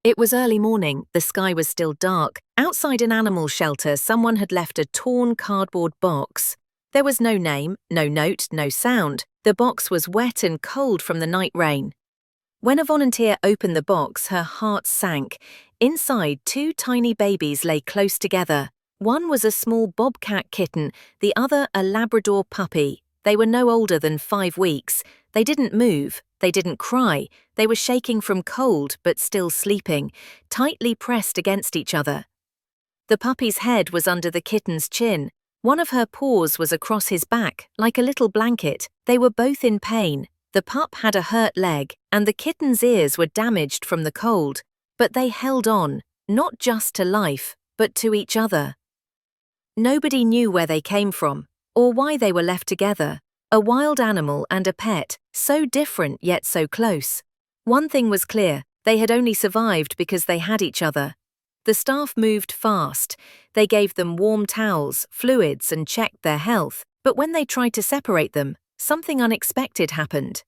It was early morning, the sky was still dark. Outside an animal shelter, someone had left a torn cardboard box. There was no name, no note, no sound. The box was wet and cold from the night rain. When a volunteer opened the box, her heart sank. Inside, two tiny babies lay close together. One was a small Bobcat kitten, the other a Labrador puppy. They were no older than 5 weeks. They didn't move, they didn't cry. They were shaking from cold but still sleeping, tightly pressed against each other. The puppy's head was under the kitten's chin. One of her paws was across his back, like a little blanket. They were both in pain. The pup had a hurt leg, and the kitten's ears were damaged from the cold. But they held on, not just to life, but to each other. Nobody knew where they came from, or why they were left together. A wild animal and a pet, so different yet so close. One thing was clear, they had only survived because they had each other. The staff moved fast. They gave them warm towels, fluids, and checked their health. But when they tried to separate them, something unexpected happened.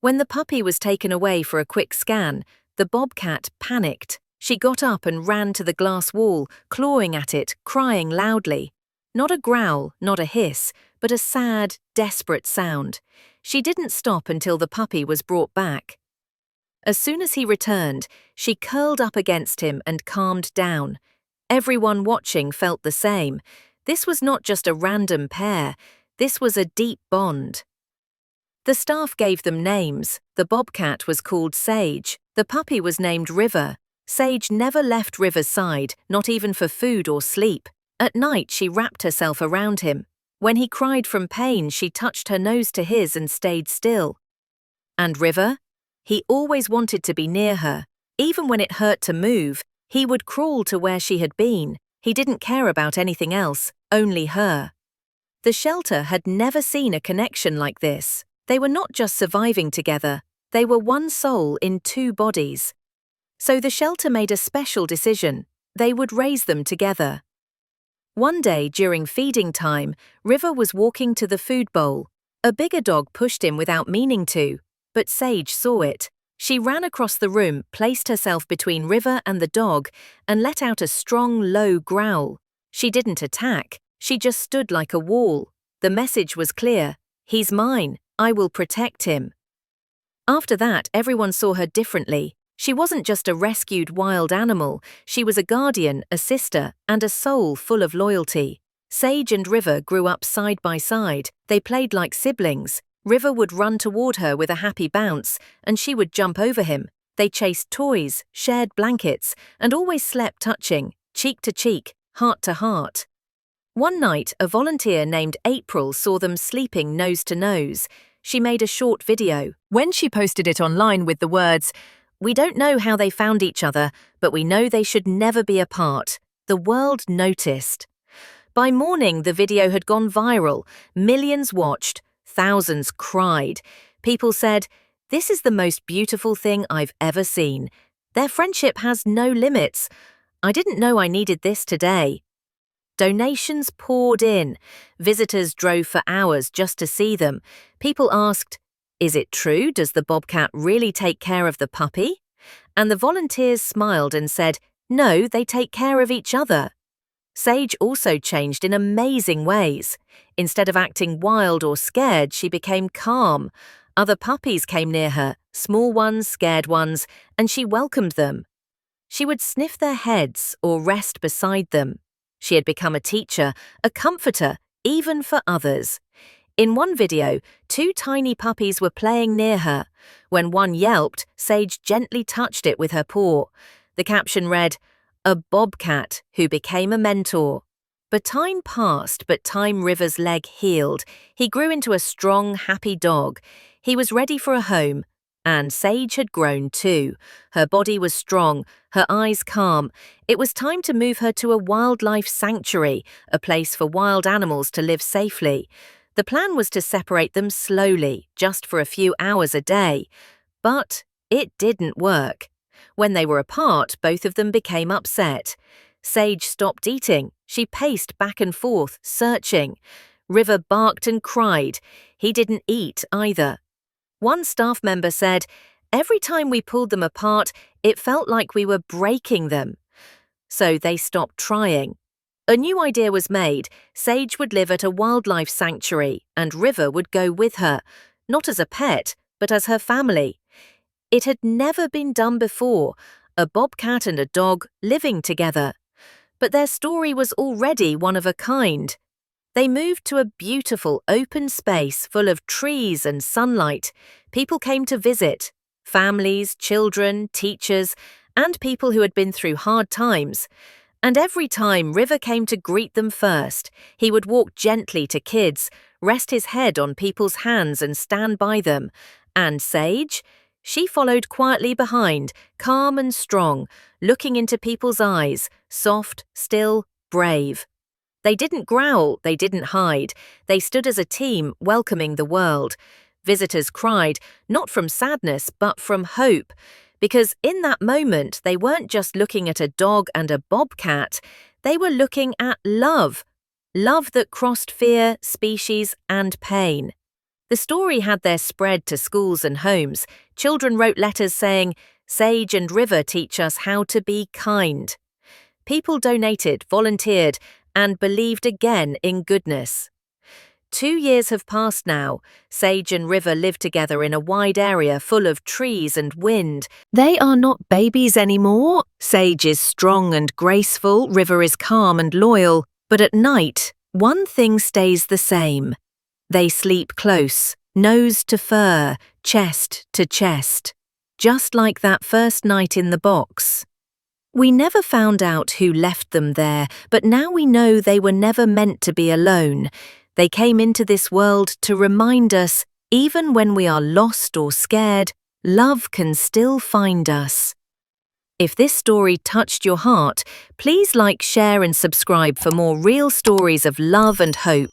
When the puppy was taken away for a quick scan, the Bobcat panicked. She got up and ran to the glass wall, clawing at it, crying loudly. Not a growl, not a hiss, but a sad, desperate sound. She didn't stop until the puppy was brought back. As soon as he returned, she curled up against him and calmed down. Everyone watching felt the same. This was not just a random pair. This was a deep bond. The staff gave them names. The Bobcat was called Sage. The puppy was named River. Sage never left River's side, not even for food or sleep. At night, she wrapped herself around him. When he cried from pain, she touched her nose to his and stayed still. And River? He always wanted to be near her. Even when it hurt to move, he would crawl to where she had been. He didn't care about anything else, only her. The shelter had never seen a connection like this. They were not just surviving together, they were one soul in 2 bodies. So the shelter made a special decision. They would raise them together. One day during feeding time, River was walking to the food bowl. A bigger dog pushed him without meaning to, but Sage saw it. She ran across the room, placed herself between River and the dog, and let out a strong, low growl. She didn't attack, she just stood like a wall. The message was clear: he's mine, I will protect him. After that, everyone saw her differently. She wasn't just a rescued wild animal, she was a guardian, a sister, and a soul full of loyalty. Sage and River grew up side by side. They played like siblings. River would run toward her with a happy bounce, and she would jump over him. They chased toys, shared blankets, and always slept touching, cheek to cheek, heart to heart. One night, a volunteer named April saw them sleeping nose to nose. She made a short video. When she posted it online with the words, "We don't know how they found each other, but we know they should never be apart," the world noticed. By morning, the video had gone viral. Millions watched, thousands cried. People said, "This is the most beautiful thing I've ever seen. Their friendship has no limits. I didn't know I needed this today." Donations poured in. Visitors drove for hours just to see them. People asked, "Is it true? Does the Bobcat really take care of the puppy?" And the volunteers smiled and said, "No, they take care of each other." Sage also changed in amazing ways. Instead of acting wild or scared, she became calm. Other puppies came near her, small ones, scared ones, and she welcomed them. She would sniff their heads or rest beside them. She had become a teacher, a comforter, even for others. In one video, 2 tiny puppies were playing near her. When one yelped, Sage gently touched it with her paw. The caption read, "A Bobcat who became a mentor." But time passed, River's leg healed. He grew into a strong, happy dog. He was ready for a home. And Sage had grown too. Her body was strong, her eyes calm. It was time to move her to a wildlife sanctuary, a place for wild animals to live safely. The plan was to separate them slowly, just for a few hours a day. But it didn't work. When they were apart, both of them became upset. Sage stopped eating. She paced back and forth, searching. River barked and cried. He didn't eat either. One staff member said, "Every time we pulled them apart, It felt like we were breaking them. So they stopped trying. A new idea was made. Sage would live at a wildlife sanctuary, and River would go with her, not as a pet, but as her family. It had never been done before, a bobcat and a dog living together. But their story was already one of a kind. They moved to a beautiful open space full of trees and sunlight. People came to visit, families, children, teachers, and people who had been through hard times. And every time River came to greet them first, he would walk gently to kids, rest his head on people's hands and stand by them. And Sage? She followed quietly behind, calm and strong, looking into people's eyes, soft, still, brave. They didn't growl, they didn't hide. They stood as a team, welcoming the world. Visitors cried, not from sadness, but from hope. Because in that moment, they weren't just looking at a dog and a bobcat. They were looking at love. Love that crossed fear, species, and pain. The story had their spread to schools and homes. Children wrote letters saying, "Sage and River teach us how to be kind." People donated, volunteered, and believed again in goodness. 2 years have passed now. Sage and River live together in a wide area full of trees and wind. They are not babies anymore. Sage is strong and graceful, River is calm and loyal. But at night, one thing stays the same. They sleep close, nose to fur, chest to chest. Just like that first night in the box. We never found out who left them there, but now we know they were never meant to be alone. They came into this world to remind us, even when we are lost or scared, love can still find us. If this story touched your heart, please like, share and subscribe for more real stories of love and hope.